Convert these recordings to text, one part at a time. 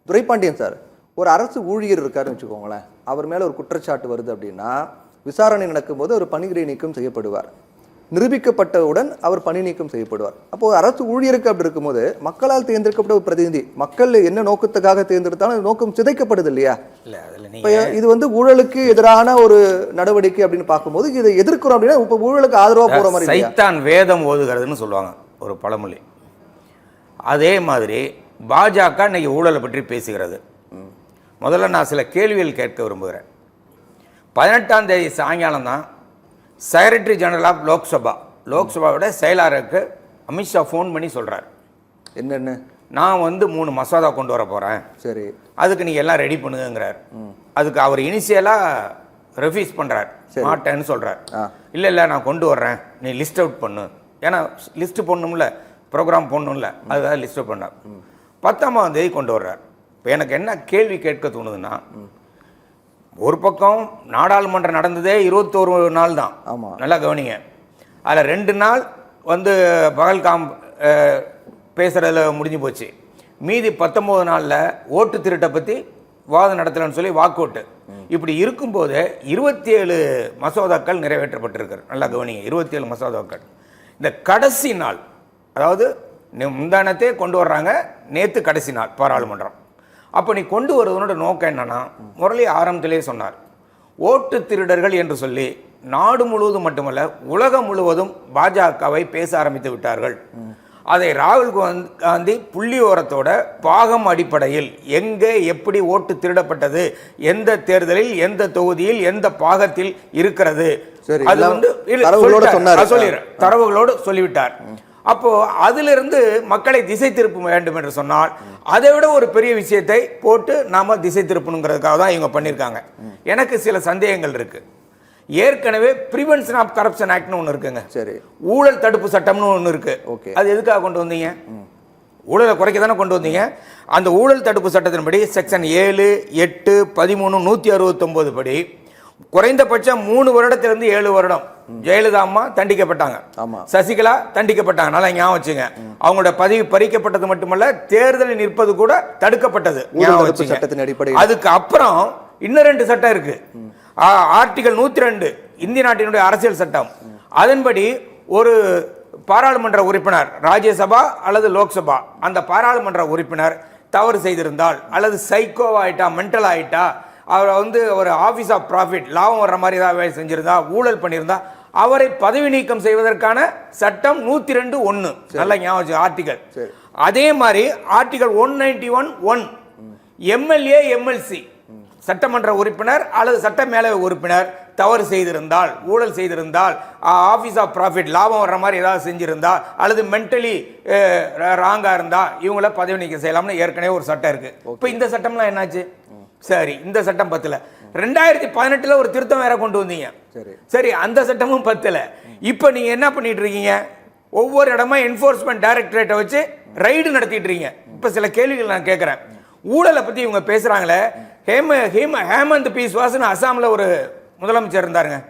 Duraipandian sir, ஒரு அரசு ஊழியர் இருக்காருன்னு வச்சுக்கோங்களேன். அவர் மேலே ஒரு குற்றச்சாட்டு வருது அப்படின்னா விசாரணை நடக்கும்போது அவர் பணியிடை நீக்கம் செய்யப்படுவார். நிரூபிக்கப்பட்டவுடன் அவர் பணி நீக்கம் செய்யப்படுவார். அப்போ அரசு ஊழியருக்கு அப்படி இருக்கும்போது மக்களால் தேர்ந்தெடுக்கப்பட்ட ஒரு பிரதிநிதி, மக்கள் என்ன நோக்கத்துக்காக தேர்ந்தெடுத்தாலும் நோக்கம் சிதைக்கப்படுது இல்லையா? இது வந்து ஊழலுக்கு எதிரான ஒரு நடவடிக்கை அப்படின்னு பார்க்கும்போது இதை எதிர்க்கிறோம் அப்படின்னா இப்போ ஊழலுக்கு ஆதரவா போற மாதிரி சைத்தான் வேதம் ஓதுகிறதுன்னு சொல்லுவாங்க ஒரு பழமொழி. அதே மாதிரி பாஜக இன்னைக்கு ஊழலை பற்றி பேசுகிறது. முதல்ல நான் சில கேள்விகள் கேட்க விரும்புகிறேன். 18ஆம் தேதி சாயங்காலம் தான் செக்ரட்டரி ஜெனரல் ஆஃப் லோக்சபாவோட செயலாளருக்கு அமித்ஷா ஃபோன் பண்ணி சொல்கிறார், என்னென்ன நான் வந்து 3 மசோதா கொண்டு வர போகிறேன், சரி அதுக்கு நீங்கள் எல்லாம் ரெடி பண்ணுங்கிறார். அதுக்கு அவர் இனிஷியலாக ரெஃப்யூஸ் பண்ணுறார், மாட்டேன்னு சொல்கிறார். இல்லை நான் கொண்டு வர்றேன், நீ லிஸ்ட் அவுட் பண்ணு, ஏன்னா லிஸ்ட்டு போடணும்ல, ப்ரோக்ராம் போடணும்ல, அதுதான் லிஸ்ட் அவுட் பண்ணார். 10ஆம் தேதி கொண்டு வர்றார். இப்போ எனக்கு என்ன கேள்வி கேட்க தோணுதுன்னா, ஒரு பக்கம் நாடாளுமன்றம் நடந்ததே 21 நாள் தான், நல்லா கவனிங்க. அதில் 2 நாள் வந்து பகல்காம் பேசுகிறதுல முடிஞ்சு போச்சு. மீதி 19 நாளில் ஓட்டு திருட்டை பற்றி வாதம் நடத்தலன்னு சொல்லி வாக்கோட்டு. இப்படி இருக்கும்போது 27 மசோதாக்கள் நிறைவேற்றப்பட்டிருக்கு. நல்லா கவனிங்க, 27 மசோதாக்கள். இந்த கடைசி நாள், அதாவது முந்தானத்தே கொண்டு வர்றாங்க, நேற்று கடைசி நாள் பாராளுமன்றம். அப்போ நீ கொண்டு வருவதனோட நோக்கம் என்னன்னா, முரளி ஆரம்பத்திலே சொன்னார், ஓட்டு திருடர்கள் என்று சொல்லி நாடு முழுவதும் மட்டுமல்ல உலகம் முழுவதும் பாஜகவை பேச ஆரம்பித்து விட்டார்கள். அதை ராகுல் காந்தி புள்ளியோரத்தோட பாகம் அடிப்படையில் எங்கே எப்படி ஓட்டு திருடப்பட்டது, எந்த தேர்தலில் எந்த தொகுதியில் எந்த பாகத்தில் இருக்கிறது, அது வந்து தரவுகளோடு சொல்லிவிட்டார். அப்போ அதிலிருந்து மக்களை திசை திருப்ப வேண்டும் என்று சொன்னால் அதை விட ஒரு பெரிய விஷயத்தை போட்டு நாம திசை திருப்பணுங்கிறதுக்காக தான் இவங்க பண்ணியிருக்காங்க. எனக்கு சில சந்தேகங்கள் இருக்கு. ஏற்கனவே பிரிவென்ஷன் ஆஃப் கரப்ஷன் ஆக்ட்னு ஒன்று இருக்குங்க, சரி, ஊழல் தடுப்பு சட்டம்னு ஒன்று இருக்கு. அது எதுக்காக கொண்டு வந்தீங்க? ஊழலை குறைக்க தானே கொண்டு வந்தீங்க. அந்த ஊழல் தடுப்பு சட்டத்தின்படி செக்ஷன் 7, 8, 13, 169 படி குறைந்தபட்சம் 3 வருடத்திலிருந்து 7 வருடம் ஜெயலலிதா அம்மா தண்டிக்கப்பட்டாங்க, சசிகலா தண்டிக்கப்பட்டாங்க. நல்லா ஞாபகம் வச்சுங்க. அவங்களோட பதவி பறிக்கப்பட்டது மட்டுமல்ல, தேர்தலில் நிற்பது கூட தடுக்கப்பட்டது. அதுக்கு அப்புறம் இன்னும் 2 சட்டம் இருக்கு. ஆர்டிகல் 102 இந்திய நாட்டினுடைய அரசியல் சட்டம். அதன்படி ஒரு பாராளுமன்ற உறுப்பினர், ராஜ்யசபா அல்லது லோக்சபா, அந்த பாராளுமன்ற உறுப்பினர் தவறு செய்திருந்தால் அல்லது சைக்கோவா ஆயிட்டா, மென்டல் ஆயிட்டா, அவர் வந்து ஒரு ஆஃபீஸ் ஆஃப் ப்ராஃபிட் லாபம் வர்ற மாதிரி ஏதாவது வேலை செஞ்சிருந்தா, ஊழல் பண்ணியிருந்தா, அவரை பதவி நீக்கம் செய்வதற்கான சட்டம் 102(1). நல்ல ஞாபகம் ஆர்டிகல். அதே மாதிரி ஆர்டிகல் 191(1) எம்எல்ஏ, எம்எல்சி, சட்டமன்ற உறுப்பினர் அல்லது சட்ட மேலவை உறுப்பினர் தவறு செய்திருந்தால், ஊழல் செய்திருந்தால், ஆஃபீஸ் ஆஃப் ப்ராஃபிட் லாபம் வர்ற மாதிரி ஏதாவது செஞ்சிருந்தா அல்லது மென்டலி ராங்கா இருந்தா இவங்கள பதவி நீக்கம் செய்யலாம்னு ஏற்கனவே ஒரு சட்டம் இருக்கு. இப்போ இந்த சட்டம்லாம் என்னாச்சு? சரி, இந்த சட்டம் பத்தல. 2018 ஒரு திருத்தம் வேற கொண்டு வந்தீங்க, சரி, அந்த சட்டமும் பத்தல. இப்போ நீங்க என்ன பண்ணிட்டு இருக்கீங்க? ஒவ்வொரு இடமா என்ஃபோர்ஸ்மெண்ட் டைரக்டரேட்டை வச்சு ரைடு நடத்திட்டு இருக்கீங்க. இப்போ சில கேள்விகள் நான் கேட்கிறேன். ஊழலை பத்தி இவங்க பேசுறாங்களே, ஹேமந்த் பிஸ்வாஸ்னு அசாமில் ஒரு முதலமைச்சர் இருந்தாருங்க.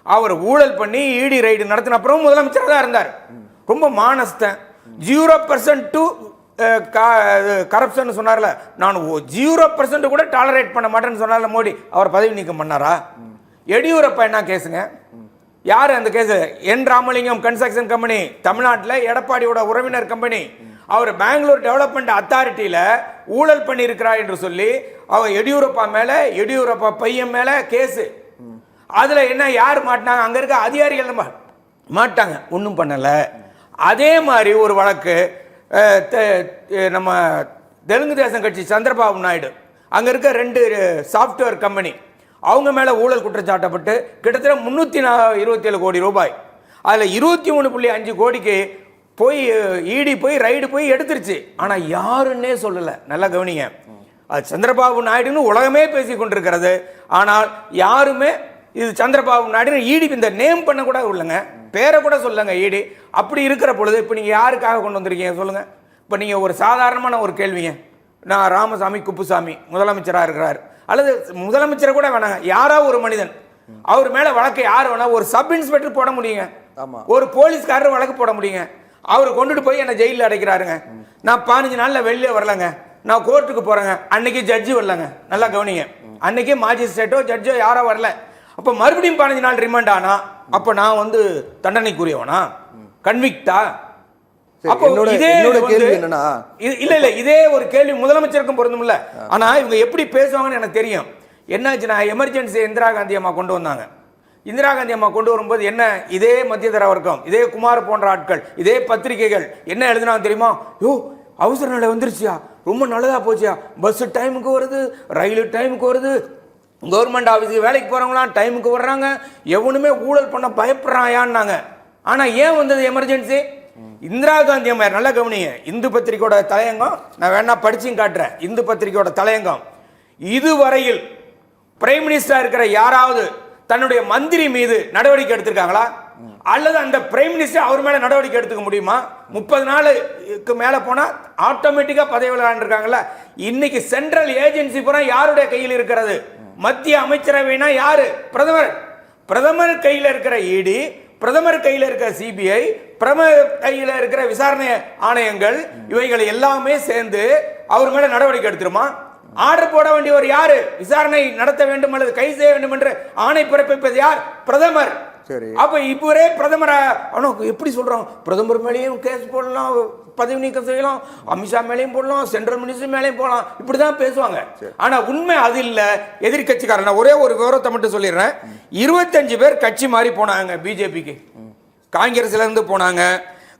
அவர் ஊழல் பண்ணி இடி ரைடு நடத்தின அப்புறம் முதலமைச்சர் தான் இருந்தார். ரொம்ப மானஸ்தன். 0% டு கரப்ஷன் சொன்னார்ல, நான் 0% கூட டாலரேட் பண்ண மாட்டேன்னு சொன்னார்ல மோடி, அவர் பதவி நீக்கம் பண்ணாரா? எடியூரப்பா என்ன கேஸுங்க? யாரு அந்த கேஸ்? என் ராமலிங்கம் கன்ஸ்ட்ரக்ஷன் கம்பெனி, தமிழ்நாட்டில் எடப்பாடியோட உறவினர் கம்பெனி. அவர் பெங்களூர் டெவலப்மெண்ட் அத்தாரிட்டியில ஊழல் பண்ணி இருக்கிறார் என்று சொல்லி அவர் எடியூரப்பா மேல, எடியூரப்பா பையன் மேல கேஸ். அதுல என்ன யார் மாட்டினாங்க? அங்க இருக்க அதிகாரிகள் மாட்டாங்க, ஒன்றும் பண்ணல. அதே மாதிரி ஒரு வழக்கு நம்ம தெலுங்கு தேசம் கட்சி சந்திரபாபு நாயுடு, அங்க இருக்க 2 சாப்ட்வேர் கம்பெனி, அவங்க மேல ஊழல் குற்றச்சாட்டப்பட்டு கிட்டத்தட்ட 327 கோடி ரூபாய், அதுல 23.5 கோடிக்கு போய் இடி போய் ரைடு போய் எடுத்துருச்சு. ஆனா யாருன்னே சொல்லல. நல்லா கவனிங்க, அது சந்திரபாபு நாயுடுன்னு உலகமே பேசி கொண்டிருக்கிறது. ஆனால் யாருமே இது சந்திரபாபு நாயுடு இடி இந்த நேம் பண்ண கூட இல்லைங்க, பேரை கூட சொல்லுங்க இடி. அப்படி இருக்கிற பொழுது இப்போ நீங்க யாருக்காக கொண்டு வந்திருக்கீங்க சொல்லுங்க? இப்போ நீங்க ஒரு சாதாரணமான ஒரு கேள்விங்க, நான் ராமசாமி குப்புசாமி முதலமைச்சராக இருக்கிறார், அல்லது முதலமைச்சரை கூட வேணாங்க, யாரோ ஒரு மனிதன், அவர் மேல வழக்கு யார் வேணா, ஒரு சப் இன்ஸ்பெக்டர் போட முடியுங்க, ஒரு போலீஸ்காரர் வழக்கு போட முடியுங்க. அவர் கொண்டுட்டு போய் என்ன ஜெயிலில் அடைக்கிறாருங்க, நான் 15 நாள்ல வெளியே வரலங்க, நான் கோர்ட்டுக்கு போறேங்க, அன்னைக்கு ஜட்ஜி வரலங்க, நல்லா கவனிங்க, அன்னைக்கு மாஜிஸ்ட்ரேட்டோ ஜட்ஜோ யாரோ வரல, அப்ப மறுபடியும் 15 நாள் ரிமாண்ட் ஆனா அப்ப நான் வந்து தண்டனைக்குரியவனா, கன்விக்டா? அப்போ இதே கேள்வி என்னன்னா, இல்ல இதே ஒரு கேள்வி முதலமைச்சருக்கும் பொருந்தும் இல்ல. ஆனா இவங்க எப்படி பேசுவாங்கன்னு எனக்கு தெரியும். என்னாச்சுன்னா எமர்ஜென்சி இந்திரா காந்தி அம்மா கொண்டு வந்தாங்க. இந்திரா காந்தி அம்மா கொண்டு வரும்போது என்ன, இதே மத்தியதர வர்க்கம், இதே குமார் போன்ற ஆட்கள், இதே பத்திரிகைகள் என்ன எழுதினாங்க தெரியுமா? யோ அவசர நிலை வந்துருச்சியா, ரொம்ப நல்லதா போச்சியா, பஸ் டைமுக்கு வருது, ரயில் டைமுக்கு வருது, கவர்மெண்ட் ஆஃபீஸுக்கு வேலைக்கு போறவங்களாம் டைமுக்கு வர்றாங்க, எவனுமே ஊழல் பண்ண பயப்படுறாயான்னாங்க. ஆனா ஏன் வந்தது எமர்ஜென்சி? இந்திரா காந்தி அம்மா, நல்லா கவனிங்க, இந்து பத்திரிகையோட தலையங்கம் நான் வேணா படிச்சும் காட்டுறேன். இந்து பத்திரிகையோட தலையங்கம், இதுவரையில் பிரைம் மினிஸ்டரா இருக்கிற யாராவது தன்னுடைய மந்திரி மீது நடவடிக்கை எடுத்திருக்காங்களா? அல்லது அந்த பிரைம் மினிஸ்டர் அவர் மேல நடவடிக்கை எடுத்துக்க முடியுமா? 30 நாளுக்கு மேல போனா ஆட்டோமேட்டிக்கா பதவி விளையாண்டுருக்காங்கல்ல. இன்னைக்கு சென்ட்ரல் ஏஜென்சி பூரா யாருடைய கையில் இருக்கிறது? மத்திய அமைச்சரவைனா யாரு? பிரதமர். பிரதமர் கையில் இருக்கிற இடி, பிரதமர் கையில் இருக்கிற சிபிஐ, பிரதமர் கையில் இருக்கிற விசாரணை ஆணையங்கள், இவைகள் எல்லாமே சேர்ந்து அவர் மேல நடவடிக்கை எடுத்துருமா? ஆர்டர் போட வேண்டியவர் யாரு? விசாரணை நடத்த வேண்டும் அல்லது கைது செய்ய வேண்டும் என்று ஆணை பிறப்பிப்பது யார்? பிரதமர். அப்ப இப்பவே பிரதமர் எப்படி சொல்றோம்? பிரதமர் மேலேயும் கேஸ் போடலாம், பதவி நீக்கம் செய்யலாம், அமித்ஷா மேலேயும் போடலாம், சென்ட்ரல் மினிஸ்டர் மேலேயும் போடலாம், இப்படிதான் பேசுவாங்க. ஆனா உண்மை அது இல்ல. எதிர்கட்சிக்காரன் ஒரே ஒரு விவரத்தை மட்டும் சொல்லிடுறேன். 25 பேர் கட்சி மாறி போனாங்க பிஜேபிக்கு. காங்கிரஸ்ல இருந்து போனாங்க,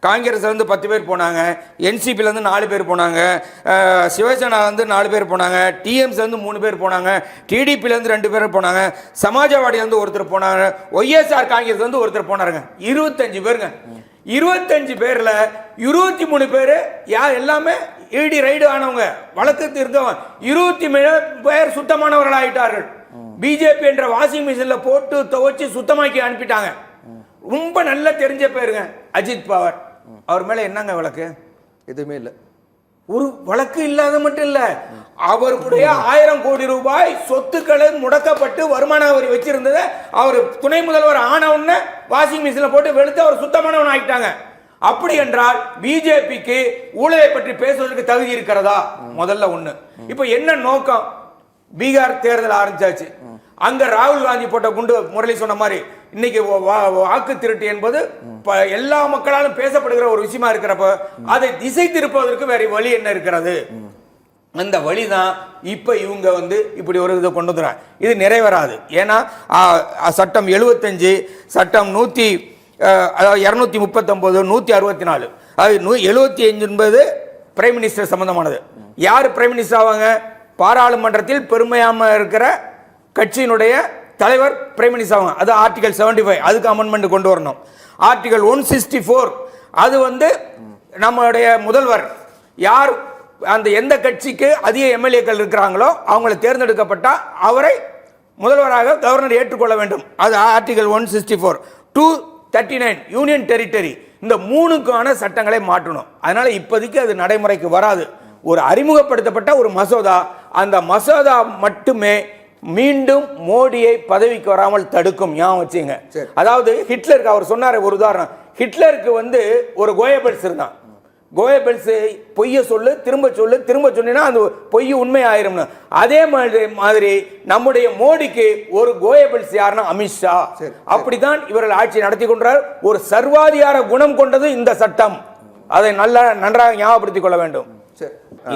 காங்கிரஸ்ல இருந்து 10 பேர் போனாங்க, என்சிபில இருந்து 4 பேர் போனாங்க, சிவசேனா இருந்து 4 பேர் போனாங்க, டிஎம்ஸ் இருந்து 3 பேர் போனாங்க, டிடிபில இருந்து 2 பேர் போனாங்க, சமாஜ்வாடியில இருந்து ஒருத்தர் போனாங்க, ஒய்எஸ்ஆர் காங்கிரஸ் இருந்து ஒருத்தர் போனாருங்க. 25 பேருங்க. 25 பேர்ல 23 பேர் யார்? எல்லாமே இடி ரைடு ஆனவங்க, வழக்கு தீர்த்தவங்க. 23 பேர் சுத்தமானவர்கள் ஆயிட்டார்கள். பிஜேபி என்ற வாஷிங் மிஷின்ல போட்டு துவைச்சு சுத்தமாக்கி அனுப்பிட்டாங்க. ரொம்ப நல்ல தெரிஞ்ச பேருங்க அஜித் பவார். அவர் மேல என்னங்க வழக்கு? எதுவுமே இல்லை. ஒரு வழக்கு இல்லாத மட்டும் இல்ல, அவருடைய 1000 கோடி ரூபாய் சொத்துக்களை முடக்கப்பட்டு வருமான வரி வச்சிருந்ததை அவர் துணை முதல்வர் ஆன உடனே வாஷிங் மிஷின்ல போட்டு வெளுத்து அவர் சுத்தமானவன் ஆகிட்டாங்க. அப்படி என்றால் பிஜேபிக்கு ஊழலை பற்றி பேசுவதற்கு தகுதி இருக்கிறதா? முதல்ல ஒண்ணு. இப்ப என்ன நோக்கம்? பீகார் தேர்தல் ஆரம்பிச்சாச்சு. அங்க ராகுல் காந்தி போட்ட குண்டு, முரளி சொன்ன மாதிரி இன்னைக்கு வாக்கு திருட்டு என்பது எல்லா மக்களாலும் பேசப்படுகிற ஒரு விஷயமா இருக்கிறப்ப அதை திசை திருப்பதற்கு வேற வழி என்ன இருக்கிறது? அந்த வழிதான் இப்ப இவங்க வந்து இப்படி ஒரு இதை கொண்டு வந்துறாங்க. இது நிறைவேறாது. ஏன்னா சட்டம் 75, சட்டம் 239, 164, அது 75 என்பது பிரைம் மினிஸ்டர் சம்பந்தமானது. யார் பிரைம் மினிஸ்டர் ஆவாங்க? பாராளுமன்றத்தில் பெருமையாம இருக்கிற கட்சியினுடைய தலைவர் பிரைம் மினிஸ்டர் ஆவாங்க. அது ஆர்டிகல் 75, அதுக்கு அமெண்ட்மெண்ட் கொண்டு வரணும். ஆர்டிகல் 164, அது வந்து நம்மளுடைய முதல்வர் யார், அந்த எந்த கட்சிக்கு அதிக எம்எல்ஏக்கள் இருக்கிறாங்களோ அவங்களை தேர்ந்தெடுக்கப்பட்டா அவரை முதல்வராக கவர்னர் ஏற்றுக்கொள்ள வேண்டும். அது ஆர்டிகல் 164. 239 யூனியன் டெரிட்டரி, இந்த 3க்கான சட்டங்களை மாற்றணும். அதனால இப்போதைக்கு அது நடைமுறைக்கு வராது. ஒரு அறிமுகப்படுத்தப்பட்ட ஒரு மசோதா, அந்த மசோதா மட்டுமே மீண்டும் மோடியை பதவிக்கு வராமல் தடுக்கும். ஞாபகம் வச்சுங்க. அதாவது ஹிட்லருக்கு அவர் சொன்னார் ஒரு உதாரணம். ஹிட்லருக்கு வந்து ஒரு கோயபெல்ஸ் இருந்தான். கோயபெல்ஸ் பொய்ய சொல்லு, திரும்ப சொல்லு, திரும்ப சொன்னா அந்த பொய் உண்மை ஆயிரும்னு. அதே மாதிரி நம்முடைய மோடிக்கு ஒரு கோயபெல்ஸ் யாருன்னா அமித்ஷா. அப்படித்தான் இவர்கள் ஆட்சி நடத்தி கொண்டார். ஒரு சர்வாதிகார குணம் கொண்டது இந்த சட்டம். அதை நன்றாக ஞாபகப்படுத்திக் கொள்ள வேண்டும்.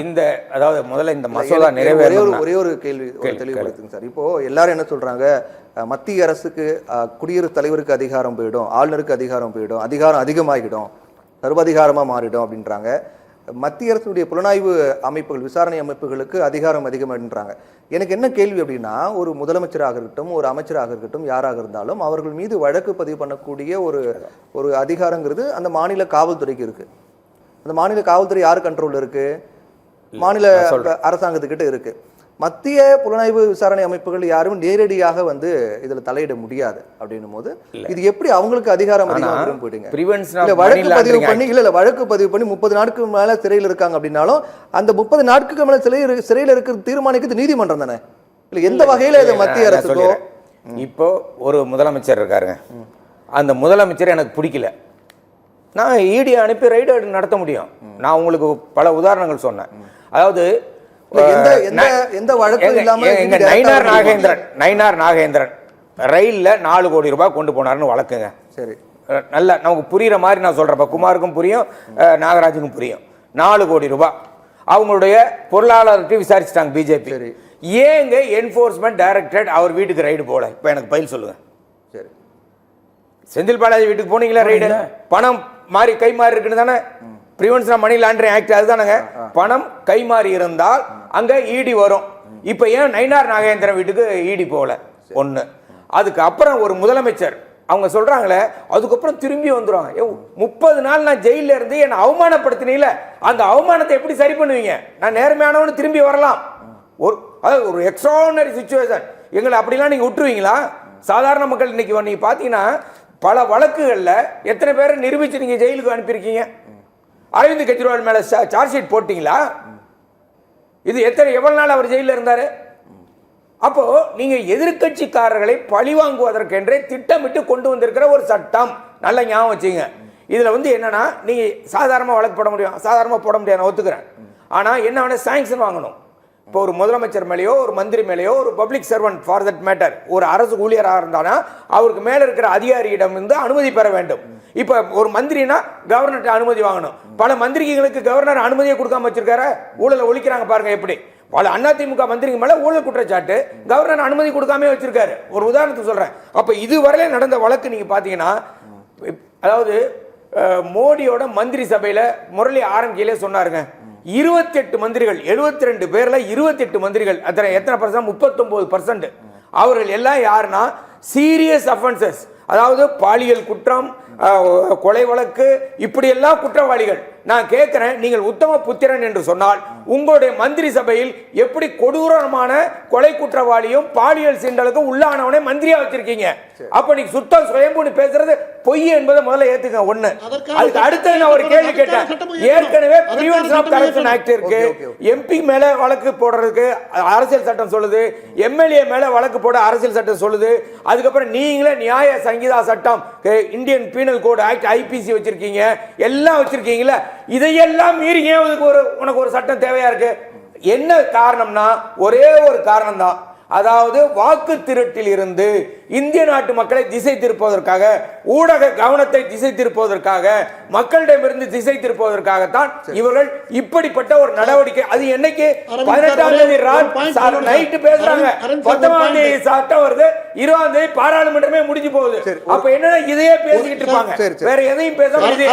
இந்த அதாவது முதல்ல இந்த மசோதா நிறைவேறும். ஒரே ஒரு கேள்வி தெளிவுபடுத்துங்க சார். இப்போ எல்லாரும் என்ன சொல்றாங்க, மத்திய அரசுக்கு குடியரசுத் தலைவருக்கு அதிகாரம் போயிடும், ஆளுநருக்கு அதிகாரம் போயிடும், அதிகாரம் அதிகமாகிடும், சர்வாதிகாரமா மாறிடும் அப்படின்றாங்க. மத்திய அரசுடைய புலனாய்வு அமைப்புகள், விசாரணை அமைப்புகளுக்கு அதிகாரம் அதிகமாகின்றாங்க. எனக்கு என்ன கேள்வி அப்படின்னா, ஒரு முதலமைச்சராக இருக்கட்டும், ஒரு அமைச்சராக இருக்கட்டும், யாராக இருந்தாலும் அவர்கள் மீது வழக்கு பதிவு பண்ணக்கூடிய ஒரு அதிகாரங்கிறது அந்த மாநில காவல்துறைக்கு இருக்கு. அந்த மாநில காவல்துறை யார் கண்ட்ரோல் இருக்கு? மாநில அரசாங்கத்துக்கிட்ட இருக்கு. மத்திய புலனாய்வு விசாரணை அமைப்புகள் யாரும் நேரடியாக வந்து இதுல தலையிட முடியாது. அப்படின்னும் போது இது எப்படி அவங்களுக்கு அதிகாரம் அதிகம் போயிட்டீங்க? வழக்கு பதிவு பண்ணி வழக்கு பதிவு பண்ணி 30 நாட்களுக்கு மேல சிறையில் இருக்காங்க அப்படின்னாலும் அந்த 30 நாட்களுக்கு மேல சிறையில் இருக்க தீர்மானிக்கிறது நீதிமன்றம் தானே? இல்ல எந்த வகையில இது மத்திய அரசுக்கோ? இப்போ ஒரு முதலமைச்சர் இருக்காருங்க, அந்த முதலமைச்சர் எனக்கு பிடிக்கல, நான் இடி அனுப்பி ரைடு நடத்த முடியும். நான் உங்களுக்கு பல உதாரணங்கள் சொன்னேன். அதாவது எந்த வழக்கும் இல்லாம எங்க நயினார் நாகேந்திரன் ரயில்ல 4 கோடி ரூபாய் கொண்டு போனாருன்னு வழக்குங்க. சரி, நல்ல நமக்கு புரியுற மாதிரி நான் சொல்றேன். குமாருக்கும் புரியும், நாகராஜுக்கும் புரியும். 4 கோடி ரூபாய் அவங்களுடைய பொருளாதாரத்தை விசாரிச்சுட்டாங்க பிஜேபி. ஏங்க என்போர்ஸ்மெண்ட் டைரக்டரேட் அவர் வீட்டுக்கு ரைடு போல? இப்ப எனக்கு பதில் சொல்லுங்க. சரி, செந்தில் பாலாஜி வீட்டுக்கு போனீங்களா ரைடு? பணம் மாறி கை மாறி இருக்குன்னு தானே பிரிவென்ஷன் மணி லாண்டரிங் ஆக்ட் அதுதானங்க. பணம் கை மாறி இருந்தால் அங்க இடி வரும். இப்ப ஏன் நயினார் நாகேந்திரன் வீட்டுக்கு இடி போகல? ஒண்ணு. அதுக்கு அப்புறம் ஒரு முதலமைச்சர் அவங்க சொல்றாங்களே, அதுக்கப்புறம் திரும்பி வந்துருவாங்க. 30 நாள் நான் ஜெயில இருந்து என்னை அவமானப்படுத்தினீங்கள, அந்த அவமானத்தை எப்படி சரி பண்ணுவீங்க? நான் நேர்மையானவனு திரும்பி வரலாம். ஒரு எக்ஸ்ட்ராடினரி சிச்சுவேஷன். எங்களை அப்படிலாம் நீங்க விட்டுருவீங்களா? சாதாரண மக்கள் இன்னைக்கு நீங்க பாத்தீங்கன்னா பல வழக்குகள்ல எத்தனை பேரை நிரூபிச்சு நீங்க ஜெயிலுக்கு அனுப்பியிருக்கீங்க? அரவிந்த் கெஜ்ரிவால் மேல சார்ஜ் ஷீட் போட்டீங்களா? இது எவ்வளவு நாள் அவர் ஜெயில இருந்தாரு? அப்போ நீங்க எதிர்கட்சிக்காரர்களை பழி வாங்குவதற்கென்றே திட்டமிட்டு கொண்டு வந்திருக்கிற ஒரு சட்டம். நல்ல ஞாபகம் வச்சுங்க. இதுல என்னன்னா, நீங்க சாதாரணமா வழக்கு போட முடியும், சாதாரணமா போட முடியாது, நான் ஒத்துக்கிறேன். ஆனா என்ன வேணா சாங்ஷன் வாங்கணும். இப்போ ஒரு முதலமைச்சர் மேலேயோ ஒரு மந்திரி மேலேயோ ஒரு public servant for that matter ஒரு அரசு ஊழியராக இருந்தானா அவருக்கு மேல இருக்கிற அதிகாரியிடம் இருந்து அனுமதி பெற வேண்டும். இப்ப ஒரு மந்திரினா கவர்னர்ட்ட அனுமதி வாங்கணும். பல மந்திரிகளுக்கு கவர்னர் அனுமதியை கொடுக்காம வச்சிருக்காரு. ஊழலை ஒழிக்கிறாங்க பாருங்க எப்படி. பல அதிமுக மந்திரிங்க மேல ஊழல் குற்றச்சாட்டு, கவர்னர் அனுமதி கொடுக்காம வச்சிருக்காரு. ஒரு உதாரணத்துக்கு சொல்றேன். அப்ப இதுவரையில நடந்த வழக்கு நீங்க பாத்தீங்கன்னா, அதாவது மோடியோட மந்திரி சபையில முரளி ஆரம்பிக்கையிலே சொன்னாருங்க, 28 மந்திரிகள், 72 பேர்ல 28 மந்திரிகள், எத்தனை பர்சன்ட்? 39%. அவர்கள் எல்லாம் யாருன்னா சீரியஸ் அஃபென்சஸ், அதாவது பாலியல் குற்றம், கொலை வழக்கு, இப்படி எல்லாம் குற்றவாளிகள். நான் கேட்கிறேன், நீங்கள் உத்தம புத்திரன் என்று சொன்னால் உங்களுடைய மந்திரி சபையில் எப்படி கொடூரமான கொலை குற்றவாளியும் பாலியல் சீண்டலுக்கும் உள்ளானவனே மந்திரியா வச்சிருக்கீங்க? அப்ப நீங்க சுத்தம் சுயம்புன்னு பேசுறது பொய் என்பதை முதல்ல ஏத்துக்க. ஒண்ணு. அதுக்கு அடுத்து நான் ஒரு கேள்வி கேட்டேன். ஏற்கனவே பிரிவென்ஷன் ஆஃப் கரப்ஷன் ஆக்ட் இருக்கு. எம்பி மேல வழக்கு போடுறதுக்கு அரசியல் சட்டம் சொல்லுது, எம்எல்ஏ மேல வழக்கு போட அரசியல் சட்டம் சொல்லுது. அதுக்கப்புறம் நீங்களே நியாய சங்கீதா சட்டம், Indian penal code act, IPC வச்சிருக்கீங்க, எல்லாம் வச்சிருக்கீங்களா? இதையெல்லாம் மீறி உனக்கு ஒரு சட்டம் தேவையா இருக்கு? என்ன காரணம்னா ஒரே ஒரு காரணம் தான். அதாவது வாக்கு திருட்டில் இருந்து இந்திய நாட்டு மக்களை திசை திருப்புவதற்காக, ஊடக கவனத்தை திசை திருப்புவதற்காக, மக்களிடமிருந்து திசை திருப்புவதற்காகத்தான் இவர்கள் இப்படிப்பட்ட ஒரு நடவடிக்கை. அது என்னைக்கு? 18ஆம் தேதி நைட்டு பேசுறாங்க, 19ஆம் தேதி சட்டம் வருது, 20ஆம் தேதி பாராளுமன்றமே முடிஞ்சு போகுது. அப்ப என்னன்னா இதையே பேசிக்கிட்டு இருப்பாங்க, வேற எதையும் பேச முடியாது.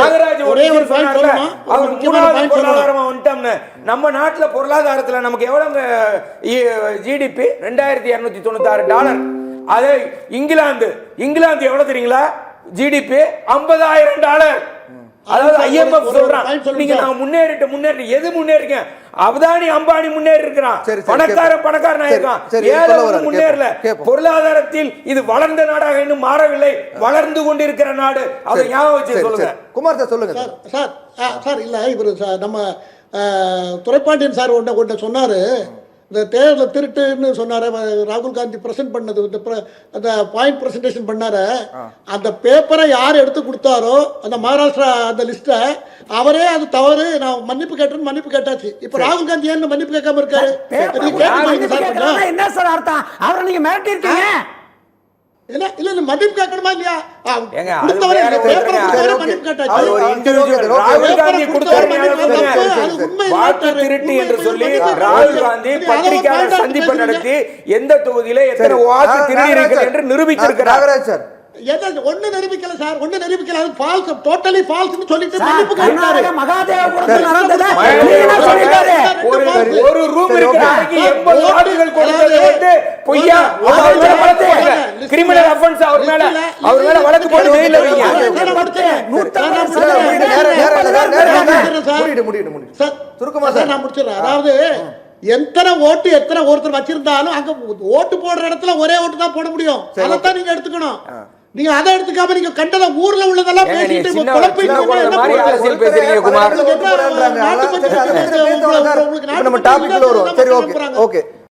நாகராஜ் அவர் 3வது பொருளாதாரமா வந்துட்டோம்னு. நம்ம நாட்டுல பொருளாதாரத்துல நமக்கு எவ்வளவு ஜிடிபி? $2296. அதே இங்கிலாந்து எவ்வளவு தெரியுங்களா? ஜிடிபி $50,000. அதாவது IMF சொல்றான், நீங்க நான் முன்னேறிட்டு எது முன்னேறிங்க? அதானி அம்பானி முன்னேறி இருக்கிறான், பணக்காரன் ஆயிருக்கான், ஏழை முன்னேறல. பொருளாதாரத்தில் இது வளர்ந்த நாடாக இன்னும் மாறவில்லை, வளர்ந்து கொண்டிருக்கிற நாடு. அதை ஞாபகம் வச்சு சொல்லுங்க. குமார் சார் சொல்லுங்க. சார் இல்ல இவரு நம்ம துரைப்பாண்டியன் சார் ஒன்றை சொன்னாரு, இந்த தேர்தல் திருட்டுன்னு சொன்னாரு. ராகுல் காந்தி பிரசன்ட் பண்ணது, அந்த பாயிண்ட் பிரசன்டேஷன் பண்ணாரு. அந்த பேப்பரை யார் எடுத்து கொடுத்தாரோ அந்த மகாராஷ்டிரா அந்த லிஸ்ட்டை அவரே அது தவறு, நான் மன்னிப்பு கேட்டாச்சு. இப்ப ராகுல் காந்தி ஏன் மன்னிப்பு கேட்காம இருக்காரு? என்ன சார் அர்த்தம்? அவரை நீங்க மிரட்டி இருக்கீங்க. இல்ல மன்னிப்பு கேட்கணுமா இல்லையா? சந்திப்பு நடத்தி எந்த தொகுதியில எத்தனை வாக்கு திருடினீர்கள் என்று நிரூபித்திருக்கிறார். ஒண்ணு நிரூபிக்கல சார், ஒண்ணு நிரூபிக்கல. அது ஃபால்ஸ், டோட்டலி ஃபால்ஸ்னு சொல்லிட்டு மன்னிப்பு கேட்டாரு. மகாதேவபுரத்தில் நடந்தது ஒரு ரூம் இருக்கு, 80 வார்டுகள் கொடுத்தது பொய்யா? கிரிமினல் அஃபென்ஸ் அவர் மேல வழக்கு போட்டு ஜெயில்ல வைங்க. நான் முடிச்சிடுறேன். அதாவது எத்தனை ஒருத்தர் வச்சிருந்தாலும் அங்க ஓட்டு போடுற இடத்துல ஒரே ஓட்டு தான் போட முடியும். அதைத்தான் நீங்க எடுத்துக்கணும். நீங்க அதை எடுத்துக்காம நீங்க கண்டத ஊர்ல உள்ளதெல்லாம் பேசிட்டு நம்ம டாபிக்ல வருவோம். சரி, ஓகே.